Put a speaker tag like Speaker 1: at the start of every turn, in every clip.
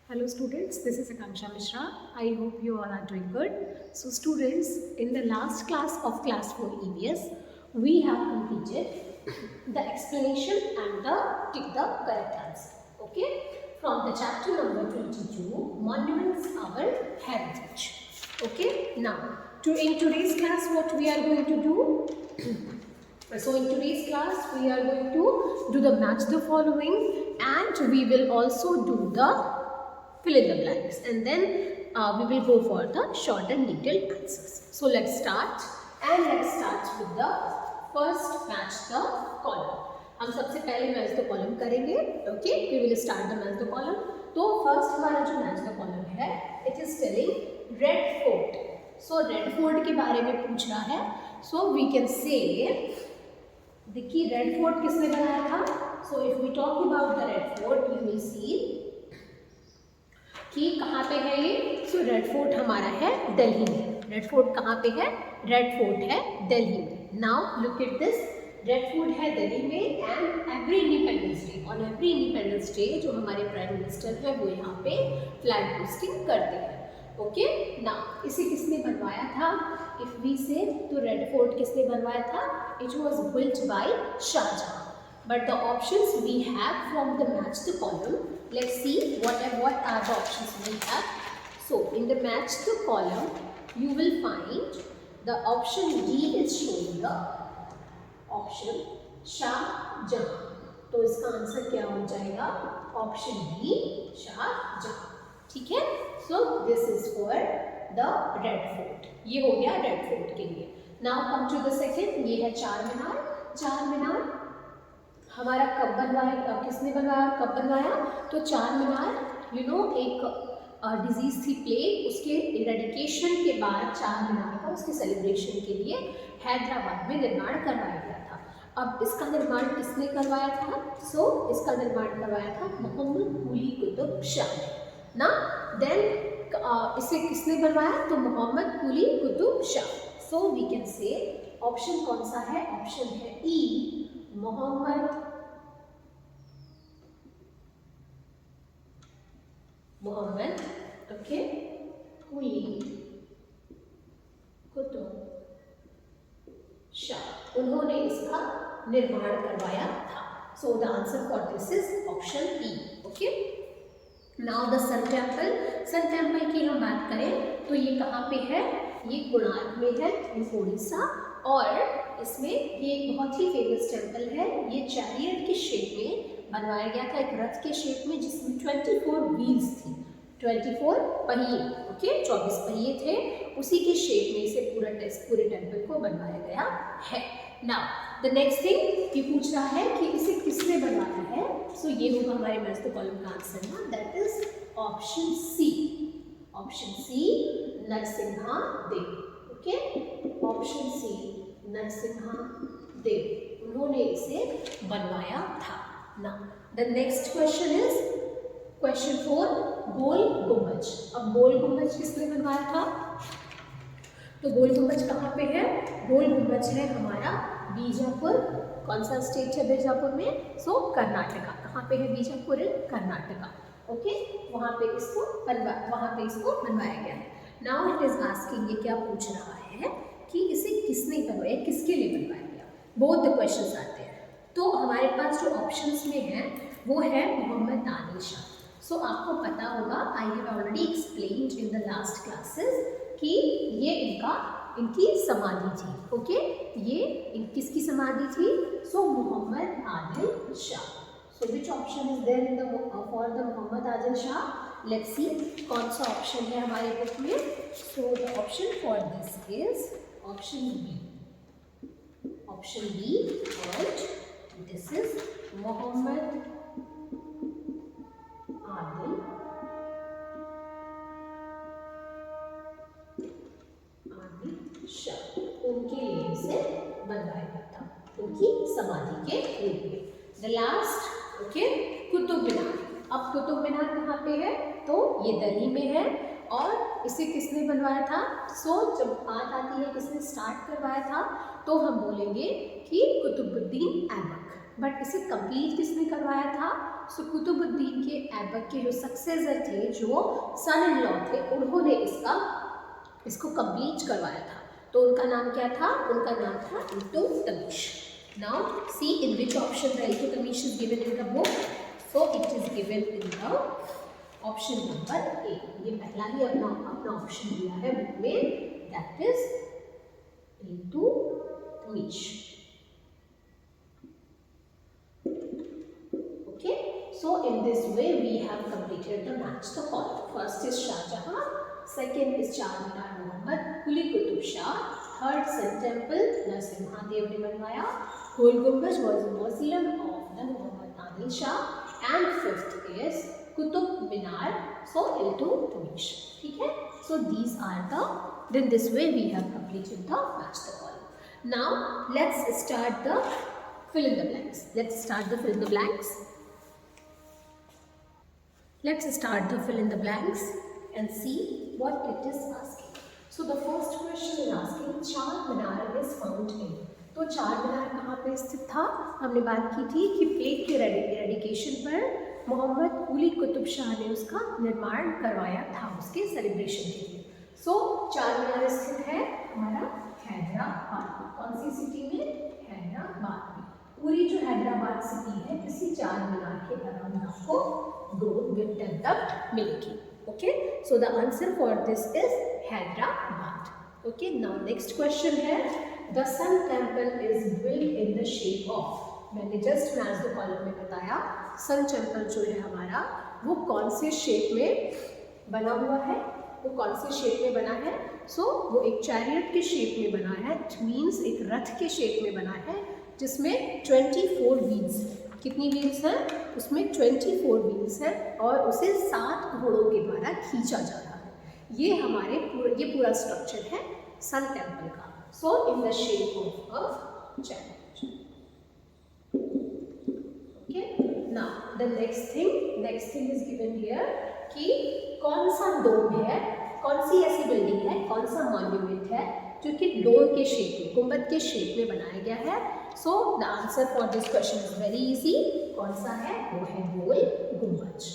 Speaker 1: Hello students, this is Akanksha Mishra. I hope you all are doing good. So students, in the last class of class 4 EVS, we have completed the explanation and the tick the correct answer. Okay? From the chapter number 22, Monuments Our Heritage. Okay? Now, in today's class, what we are going to do? So in today's class, we are going to do the match the following, and we will also do the fill in the blanks, and then we will go for the short and detailed answers. So let's start, and let's start with the first match the column. हम सबसे पहले match the column करेंगे. Okay, we will start the match the column. तो first हमारा जो match the column है, it is telling Red Fort. So Red Fort के बारे में पूछ रहा है. सो वी कैन से, देखिए रेड फोर्ट किसने बनाया था. So if we talk about the Red Fort, you will see कि कहाँ पे है ये. सो रेड फोर्ट हमारा है दिल्ली में. रेड फोर्ट कहाँ पे है? रेड फोर्ट है दिल्ली में. Now look at this. Red fort है दिल्ली में, and every independence day, on every independence day जो हमारे प्राइम मिनिस्टर है वो यहाँ पे फ्लैग होस्टिंग करते हैं. ओके, नाउ इसे किसने बनवाया था? इफ वी से, तो रेड फोर्ट किसने बनवाया था? It was built by Shah Jahan. But the options we have from the match the column, let's see what are the options we have. So in the match the column, you will find the option D is showing the option Shah Jahan. तो इसका answer क्या हो जाएगा? Option D, Shah Jahan. ठीक है. So this is for the Red Fort. ये हो गया रेड फोर्ट के लिए. Now come to the second. ये है चार मीनार. चार मीनार हमारा कब बनवाया, किसने बनवाया, कब बनवाया? तो चार मीनार एक डिजीज थी प्लेग, उसके इरेडिकेशन के बाद चार मीनार का उसके सेलिब्रेशन के लिए हैदराबाद में निर्माण करवाया गया था. अब इसका निर्माण किसने करवाया था? सो इसका निर्माण करवाया था मोहम्मद कुली कुतुब शाह ने ना. देन इसे किसने बनवाया? तो Mohammed Quli Qutub Shah. So we can say option कौन सा है? ऑप्शन है ई, मोहम्मद ओके कुली कुतुब शाह. उन्होंने इसका निर्माण करवाया था. So the answer for this is option E. Okay. Now the sun temple. Sun temple की हम बात करें तो ये कहाँ पे है? ये कोणार्क में है, इन ओडिशा. और इसमें ये एक बहुत ही फेमस टेम्पल है. ये चैरियट के शेप में बनवाया गया था, एक रथ के शेप में, जिसमें 24 व्हील्स थी, 24 पहिए. ओके, 24 पहिए थे. उसी के शेप में इसे पूरे टेम्पल को बनवाया गया है. नाउ द नेक्स्ट थिंग कि पूछ रहा है कि इसे किसने बनवाया है. सो ये होगा हमारे मैच द कॉलम का आंसर ना. That is option C. Option C, Narasimha Deva. Okay, option C, Narasimha Deva. उन्होंने इसे बनवाया था. Now the next question is question 4, Gol Gumbaz. अब गोल गुंबज किसने बनवाया था? तो गोल गुंबज कहाँ पे है? गोल गुंबज है हमारा बीजापुर. कौन सा स्टेट है बीजापुर में? सो कर्नाटका. कहाँ पे है बीजापुर? इन कर्नाटका. ओके, वहाँ पे इसको बनवाया गया है. नाउ इट इज आस्किंग, ये क्या पूछ रहा है कि इसे किसने बनवाया, किसके लिए बनवाया गया. बोथ द क्वेश्चंस आते हैं. तो हमारे पास जो ऑप्शंस में है वो है मोहम्मद आदिल शाह. सो आपको पता होगा, I have already explained in the last classes कि ये इनकी समाधि थी. ओके, ये किसकी समाधि थी? So Mohammed Adil Shah. So which option is there in the for the Mohammed Adil Shah? Let's see कौन सा ऑप्शन है हमारे बुक में. So the option for this is option B. Option B, and this is Mohammed Adil Shah. उनके लिए इसे बनवाया गया था, उनकी समाधि के रूप में. The last, okay, Qutub Minar. अब कुतुब मीनार कहाँ पे है? तो ये दिल्ली में है. और इसे किसने बनवाया था? सो जब बात आती है किसने स्टार्ट करवाया था, तो हम बोलेंगे कि कुतुबुद्दीन ऐबक. बट इसे कंप्लीट किसने करवाया था? सो कुतुबुद्दीन के ऐबक के जो सक्सेसर थे, जो सन इन लॉ थे, उन्होंने इसको कंप्लीट करवाया था। तो उनका नाम क्या था? उनका नाम था Iltutmish. Now see in which option the Iltutmish is given in the book. So it is given in the option number A. ये पहला ही अपना ऑप्शन दिया है बुक में, that is Iltutmish. Okay, so in this way we have completed the match the column. First is Shah Jahan, second is Charminar Muhammad Quli Qutub Shah, third Sun Temple Narasimha Dev ने बनवाया, Gol Gumbaz was a mausoleum of the Muhammad Adil Shah, and fifth is Qutub Minar, so Iltutmish. ठीक है? So these are the, then this way we have completed the match the column. Now let's start the fill in the blanks. Let's start the fill in the blanks. Let's start the fill in the blanks and see what it is asking. So the first question is asking Charminar is found in. तो चारमीनार कहाँ पे स्थित था? हमने बात की थी कि प्लेग के एरेडिकेशन पर मोहम्मद कुली कुतुब शाह ने उसका निर्माण करवाया था उसके सेलिब्रेशन के लिए। सो चारमीनार स्थित है हमारा हैदराबाद। कौन सी सिटी में? हैदराबाद में। पूरी जो हैदराबाद सिटी है इसी चारमीनार के अराउंड आपको ग्रोथ विद डेवलप्ड मिलेगी। Okay, so the answer for this is Hyderabad. Okay, now next question है the sun temple is built in the shape of. मैंने जस्ट मैच द कॉलम में बताया सन टेम्पल जो है हमारा वो कौन से शेप में बना हुआ है, वो कौन से शेप में बना है? सो वो एक चैरियट के शेप में बना है, इट मीन्स एक रथ के शेप में बना है जिसमें 24 व्हील्स हैं। कितनी व्हील्स हैं? उसमें 24 व्हील्स हैं और उसे 7 घोड़ों के द्वारा खींचा जा रहा है। ये हमारे ये पूरा स्ट्रक्चर है सन टेम्पल का। So in the shape of a chariot. Okay, now the next thing is given here कि कौन सा डोम है, कौन सी ऐसी बिल्डिंग है, कौन सा मॉन्यूमेंट है जो कि डोम के शेप में, गुंबद के शेप में बनाया गया है। सो the answer for this question is very easy. कौन सा है? वो है गोल गुंबज।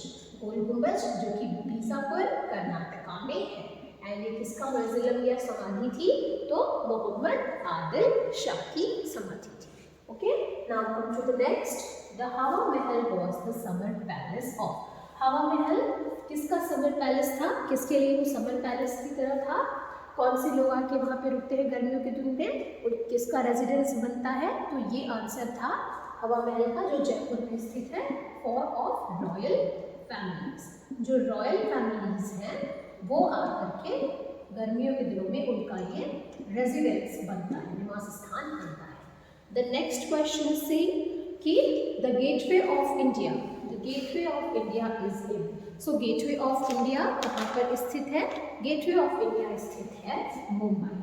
Speaker 1: गोल गुंबज जो कि बीजापुर कर्नाटका में है। एंड ये किसका मौज़िलम या समाधि थी? तो मोहम्मद आदिल शाह की समाधि थी। Okay, now come to the next. The Hawa Mahal was the summer palace of. Hawa Mahal किसका समर पैलेस था? किसके लिए वो समर पैलेस की तरह था? कौन से लोग आके वहाँ पे रुकते हैं गर्मियों के दिन में, और किसका रेजिडेंस बनता है? तो ये आंसर था हवा महल का, जो जयपुर में स्थित है, फॉर ऑफ रॉयल फैमिलीज। जो रॉयल फैमिलीज हैं वो आकर के गर्मियों के दिनों में उनका ये रेजिडेंस बनता है, निवास स्थान बनता है। द नेक्स्ट क्वेश्चन से कि the gateway of India, the gateway of India is in. So gateway of India कहाँ पर स्थित है? गेटवे ऑफ इंडिया स्थित है मुंबई।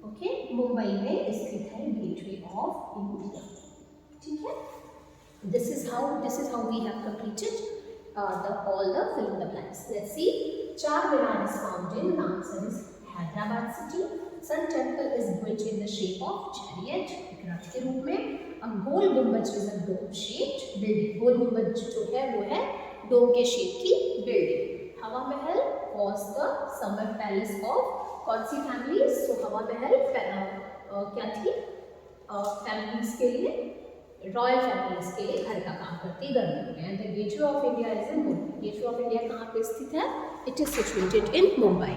Speaker 1: ओके, मुंबई में स्थित है गेटवे ऑफ इंडिया। ठीक है, this is how we have completed all the fill in the blanks. Let's see. Charminar is found in, the answer is Hyderabad city. Sun temple is built in the shape of chariot, रथ के रूप में। A गोल गुंबज is a dome shaped building. गोल गुंबज जो है वो है डोम के शेप की बिल्डिंग। हवा महल was the summer palace of कौन सी फैमिलीज? सो हवा महल क्या थी? फैमिलीज के लिए, रॉयल फैमिलीज के लिए घर का काम करती गर्मियों में। And the gateway of India is in Mumbai. Gateway of India कहाँ पे स्थित है? It is situated in Mumbai.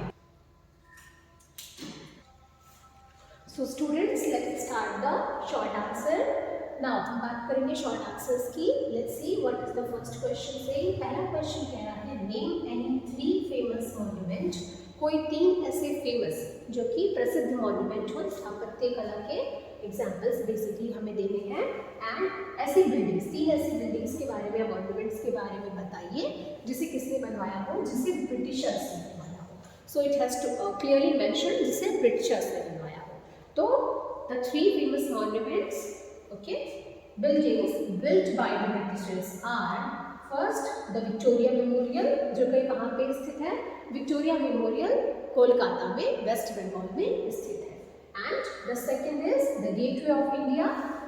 Speaker 1: So students, let's start the short answer. Now हम बात करेंगे शॉर्ट आंसर्स की। Let's see what is the first question से। पहला क्वेश्चन कह रहा है नेम एनी 3 फेमस मॉन्यूमेंट। कोई 3 ऐसे फेमस जो कि प्रसिद्ध मॉन्यूमेंट हो, स्थापत्य कला के एग्जाम्पल्स बेसिकली हमें देने हैं। एंड ऐसी बिल्डिंग्स, 3 ऐसी बिल्डिंग्स के बारे में, मॉन्यूमेंट्स के बारे में बताइए जिसे किसने बनवाया हो, जिसे ब्रिटिशर्स ने बनवाया हो। So it has to clearly mention जिसे ब्रिटिशर्स ने बनवाया हो। तो the 3 famous monuments, okay, buildings built by the Britishers are first the Victoria Memorial, जो कि कहाँ पे स्थित है? विक्टोरिया मेमोरियल कोलकाता में, वेस्ट बंगाल में स्थित है। And the second is the gateway of India,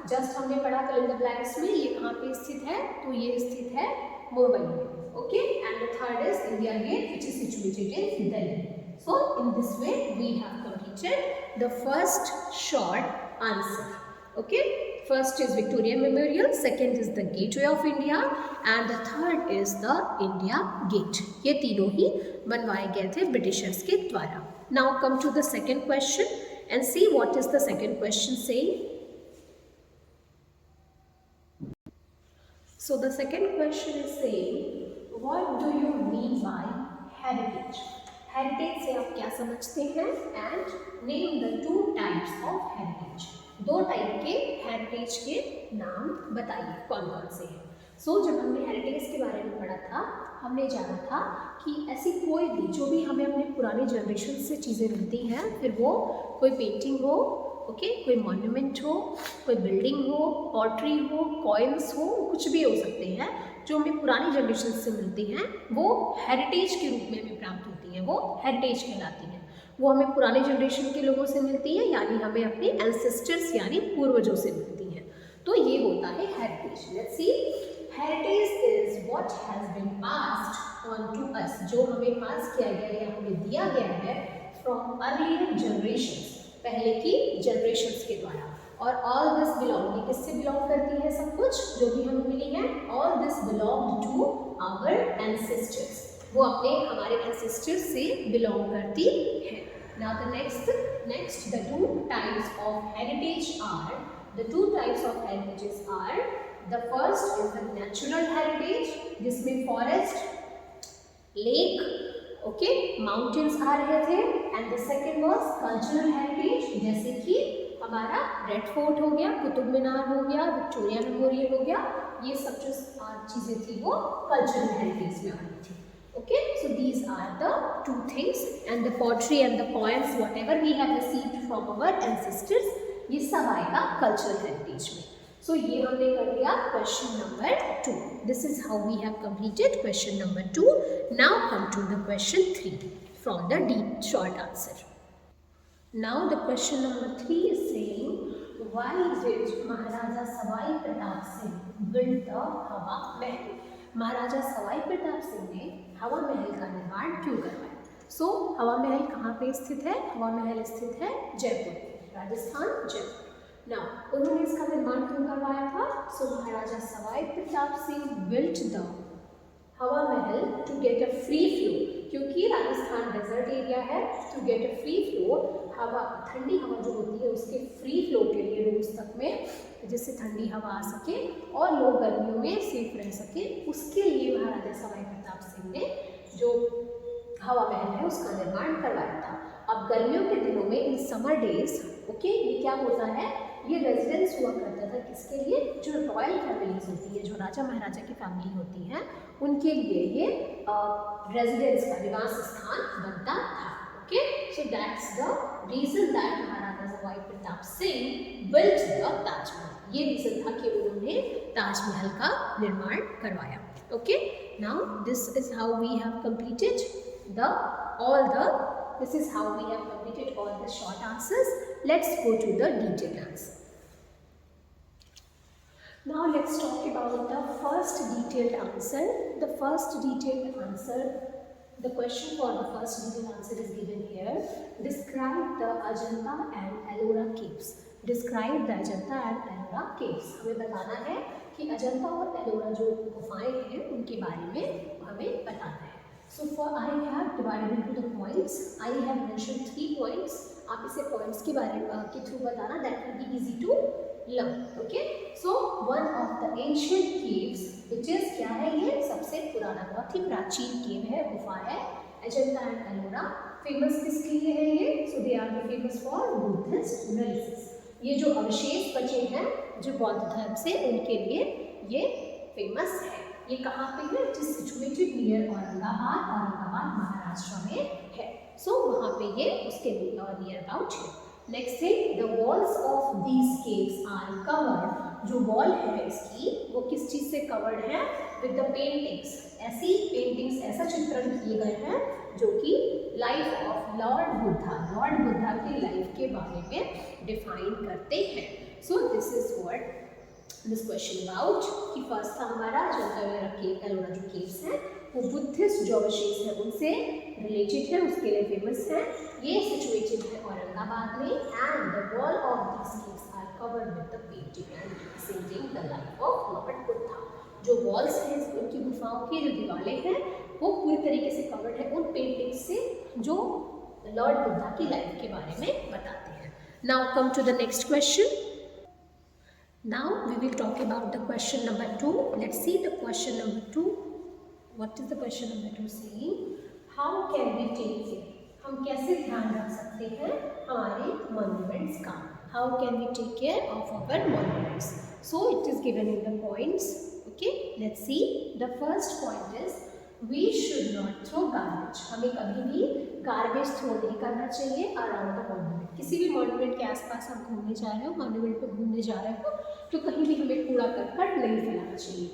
Speaker 1: just हमने पढ़ा फिल इन द ब्लैंक्स में, ये कहाँ पे स्थित है, तो ये स्थित है मुंबई में, okay. And the third is India Gate which is situated in Delhi. So in this way we have completed the first short answer, okay. First is Victoria Memorial, second is the Gateway of India and the third is the India Gate. ये तीनों ही बनवाए गए थे Britishers के द्वारा. Now come to the second question and see what is the second question saying. So the second question is saying, what do you mean by heritage? Heritage से आप क्या समझते हैं? And name the two types of heritage. दो type के heritage के नाम बताइए कौन कौन से हैं. सो जब हमने हेरिटेज के बारे में पढ़ा था, हमने जाना था कि ऐसी कोई भी जो भी हमें अपने पुराने जनरेशन से चीज़ें मिलती हैं, फिर वो कोई पेंटिंग हो, ओके, कोई मॉन्यूमेंट हो, कोई बिल्डिंग हो, पॉटरी हो, कॉइन्स हो, कुछ भी हो सकते हैं जो हमें पुरानी जनरेशन से मिलती हैं, वो हेरिटेज के रूप में हमें प्राप्त होती हैं, वो हेरिटेज कहलाती हैं. वो हमें पुराने जनरेशन के लोगों से मिलती है, यानी हमें अपने एंसेस्टर्स यानी पूर्वजों से मिलती है. तो ये होता है heritage. Let's see, heritage is what has been passed on to us, जो हमें पास किया गया है, हमें दिया गया है फ्रॉम अर्लियर जनरेशंस, पहले की जनरेशंस के द्वारा. और ऑल दिस बिलोंग, ये किससे बिलोंग करती है? सब कुछ जो भी हमें मिली है, all this belong to our ancestors, वो अपने हमारे एंसेस्टर्स से बिलोंग करती है. Now the next the two types of heritage are, the two types of heritages are, the first is the natural heritage, जिसमें फॉरेस्ट, लेक, ओके, माउंटेन्स आ रहे थे. And the second was cultural heritage, जैसे कि हमारा red fort हो गया, कुतुब मीनार हो गया, विक्टोरिया मेमोरियल हो गया, ये सब जो चीज़ें थी वो कल्चरल हेरिटेज में आ रही थी. Okay, so these are the two things, and the pottery and the coins whatever we have received from our ancestors, ये सब आएगा cultural heritage में. So ये हमने कर लिया question number 2. This is how we have completed question number 2. Now come to the question 3 from the deep short answer. Now the question number 3 is saying, why did Maharaja Sawai Pratap Singh build the Hawa Mahal? महाराजा सवाई प्रताप सिंह ने हवा महल का निर्माण क्यों करवाया? सो हवा महल कहाँ पे स्थित है? हवा महल स्थित है जयपुर, राजस्थान, जयपुर. नाउ उन्होंने इसका निर्माण क्यों करवाया था? So Maharaja Sawai Pratap Singh built the Hawa Mahal to get a free flow, क्योंकि राजस्थान डेजर्ट एरिया है. To get a free flow, हवा, ठंडी हवा जो होती है उसके फ्री फ्लो के लिए रूम्स तक में, जिससे ठंडी हवा आ सके और लोग गर्मियों में सेफ रह सके, उसके लिए महाराजा सवाई प्रताप सिंह ने जो हवा महल है उसका निर्माण करवाया था. अब गर्मियों के दिनों में, इन समर डेज, ओके, ये क्या होता है, ये रेजिडेंस हुआ करता था किसके लिए? जो रॉयल फैमिलीज होती है, जो राजा महाराजा की फैमिली होती हैं, उनके लिए ये रेजिडेंस का निवास स्थान बनता था. Okay, so that's the reason that Maharaja Sawai Pratap Singh built the Taj Mahal. ये रीजन था कि उन्होंने ताजमहल का निर्माण करवाया. Okay, now this is how we have completed this is how we have completed all the short answers. Let's go to the detailed answer. Now let's talk about the first detailed answer. The first detailed answer, the question for the first detailed answer is given here. Describe the Ajanta and Ellora caves. Describe the Ajanta and Ellora caves. हमें बताना है कि अजंता और एलोरा जो गुफाएं हैं उनके बारे में हमें बताना है. So for I have divided into the points. I have mentioned 3 points. आप इसे points के बारे के थ्रू बताना, that will be easy to learn. Okay? So one of the ancient caves, which is क्या है ये? सबसे पुराना, बहुत ही प्राचीन केव है, गुफा है, अजंता एंड एलोरा. फेमस किसके लिए है ये? So they are famous for Buddhist relics. ये जो अवशेष बचे हैं जो बौद्ध धर्म से, उनके लिए ये फेमस है. ये कहाँ पे है? It is situated near Aurangabad, Aurangabad Maharashtra में है. सो वहाँ पे ये उसके नियर अबाउट है. Next thing, the walls of these caves are covered. जो वॉल है इसकी, वो किस चीज़ से कवर्ड है? With the paintings. ऐसी पेंटिंग्स, ऐसा चित्रण किए गए हैं जो कि लाइफ ऑफ लॉर्ड बुद्धा की लाइफ के बारे में डिफाइन करते हैं. सो this is what this question about कि फर्स्ट था हमारा जो एलोरा जो केव्स हैं वो बुद्धिस्ट जो अवशेष है उनसे रिलेटेड है, उसके लिए फेमस है। ये सिचुएटेड है औरंगाबाद में and the wall of these caves are covered with the painting and representing the life of Lord Buddha. जो वॉल्स हैं उनकी गुफाओं की जो दीवारें हैं वो पूरी तरीके से कवर्ड है उन पेंटिंग्स से जो लॉर्ड बुद्धा की लाइफ के बारे में बताते हैं। Now come to the next question. Now we will talk about the question number 2. Let's see the question number 2. What is the question number 2 saying? How can we take care? हम कैसे ध्यान रख सकते हैं हमारे monuments का? How can we take care of our monuments? So it is given in the points. Okay, let's see. The first point is we should not throw garbage. हमें कभी भी गार्बेज थ्रो नहीं करना चाहिए अराउंड द मॉन्यूमेंट। किसी भी monument के आसपास आप घूमने जा रहे हो, मॉन्यूमेंट पे घूमने जा रहे हो तो कहीं भी हमें कूड़ा करकट नहीं फैलाना चाहिए।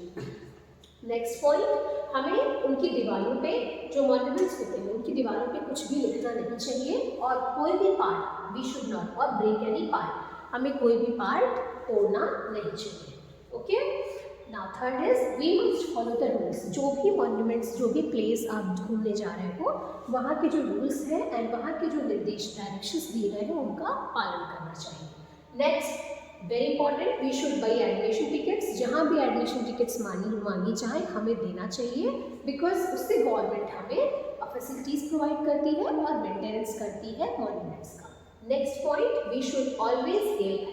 Speaker 1: नेक्स्ट पॉइंट, हमें उनकी दीवारों पे जो मॉन्यूमेंट्स होते हैं उनकी दीवारों पे कुछ भी लिखना नहीं चाहिए और कोई भी पार्ट वी शुड नॉट और ब्रेक एनी पार्ट, हमें कोई भी पार्ट तोड़ना नहीं चाहिए। Okay, now third is we must follow the rules. जो भी मॉन्यूमेंट्स जो भी प्लेस आप घूमने जा रहे हो वहाँ के जो रूल्स हैं एंड वहाँ के जो निर्देश डायरेक्शंस दिए गए हैं उनका पालन करना चाहिए। Next very important, we should buy admission tickets. जहाँ भी एडमिशन टिकट्स मांगी जाए हमें देना चाहिए बिकॉज उससे गवर्नमेंट हमें फैसिलिटीज़ प्रोवाइड करती है और मेंटेनेंस करती है मॉन्यूमेंट्स का। Next point, we should always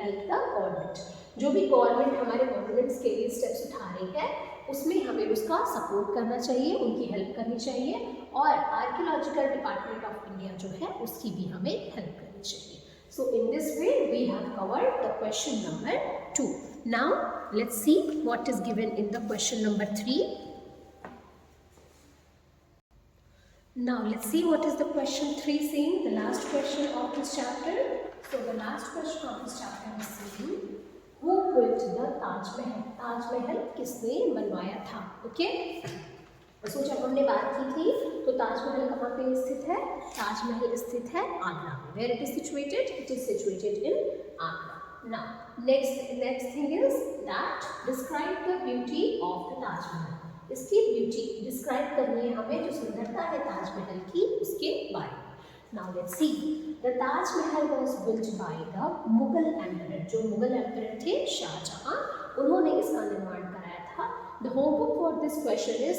Speaker 1: help the government. जो भी गवर्नमेंट हमारे मॉन्यूमेंट्स के लिए स्टेप्स उठा रही है उसमें हमें उसका सपोर्ट करना चाहिए, उनकी हेल्प करनी चाहिए और आर्कियोलॉजिकल डिपार्टमेंट ऑफ इंडिया जो है उसकी भी हमें हेल्प करनी चाहिए। So in this way we have covered the question number 2. Now let's see what is given in the question number 3. Now let's see what is the question 3 saying, the last question of this chapter. So the last question of this chapter is saying who built the Taj Mahal? Taj Mahal किसने बनवाया था? Okay? सो जब हमने बात की थी तो ताजमहल कहाँ पे स्थित है? ताजमहल स्थित है आगरा में। Where it is situated? It is situated in Agra. Now next thing is that describe the beauty of the Taj Mahal. इसकी ब्यूटी डिस्क्राइब करनी है हमें, जो सुंदरता है ताजमहल की उसके बारे में। Now let's see, the Taj Mahal was built by the Mughal emperor. जो मुगल एम्परर थे शाहजहां, उन्होंने इसका निर्माण कराया था। The homework for this question is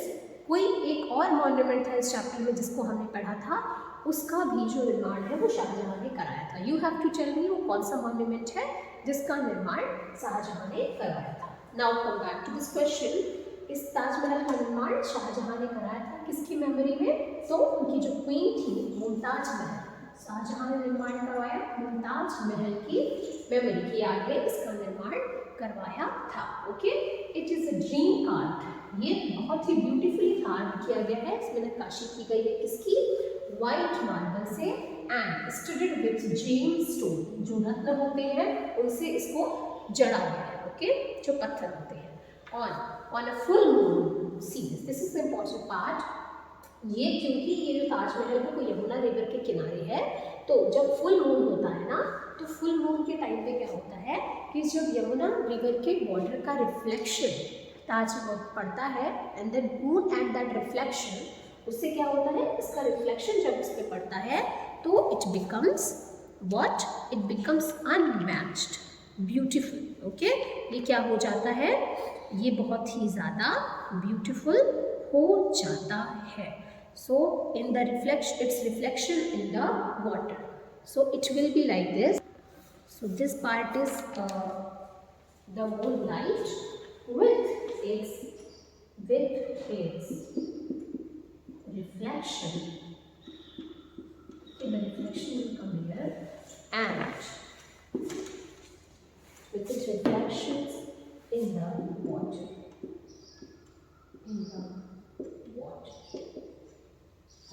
Speaker 1: कोई एक और मॉन्यूमेंट था इस चैप्टर में जिसको हमने पढ़ा था, उसका भी जो निर्माण है वो शाहजहां ने कराया था। You have to tell me वो कौन सा मॉन्यूमेंट है जिसका निर्माण शाहजहां ने कराया था। Now come back to this question. इस ताजमहल का निर्माण शाहजहां ने कराया था किसकी मेमोरी में? तो उनकी जो क्वीन थी मुमताज महल, शाहजहां ने निर्माण करवाया मुमताज महल की मेमोरी की याद में इसका निर्माण करवाया था। Okay, it is a dream card. ये बहुत ही ब्यूटीफुली कार्व किया गया है, इसमें नक्काशी की गई है किसकी? वाइट मार्बल से and studded with gem stone. जो रत्न होते हैं उनसे इसको जड़ा गया है। ओके, जो पत्थर होते हैं। On a full moon see, this is the important part. ये क्योंकि ये जो ताजमहल है वो यमुना रिवर के किनारे है, तो जब फुल मून होता है ना तो फुल मून के टाइम पे क्या होता है कि जब यमुना रिवर के वाटर का रिफ्लेक्शन ताज पर पड़ता है and then moon at that reflection, उससे क्या होता है, इसका रिफ्लेक्शन जब इस पर पड़ता है तो it becomes what? It becomes unmatched beautiful. Okay, ये क्या हो जाता है? ये बहुत ही ज़्यादा ब्यूटीफुल हो जाता है। So in the reflection, it's reflection in the water, so it will be like this. So this part is the moonlight with its reflection. Okay, the reflection will come here and with its reflections in the water.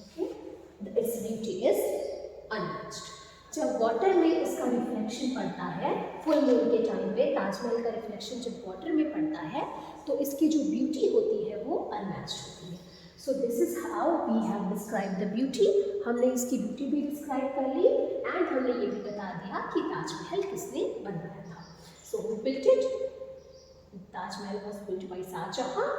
Speaker 1: Okay, its beauty is unmatched. जब water में इसका reflection पड़ता है full moon के time पे, ताजमहल का reflection जब water में पड़ता है तो इसकी जो ब्यूटी होती है वो अनमैच्ड होती है। So this is how we have describe the beauty. हमने इसकी ब्यूटी भी डिस्क्राइब कर ली एंड हमने ये भी बता दिया कि ताजमहल किसने बनवाया था। So who built it? Taj Mahal was built by Shah Jahan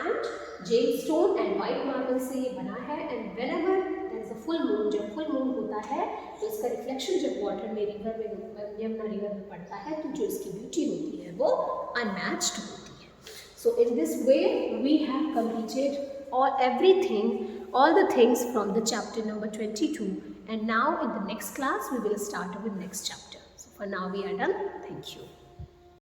Speaker 1: and gemstone and white marble से ये बना है. And whenever there is a full moon, जब full moon होता है तो इसका रिफ्लेक्शन जब वाटर में रिवर में यमुना रिवर में पड़ता है तो जो इसकी ब्यूटी होती है वो अनमैच्ड होती है. So in this way we have completed all the things from the chapter number 22, and now in the next class we will start with next chapter. So for now we are done. Thank you.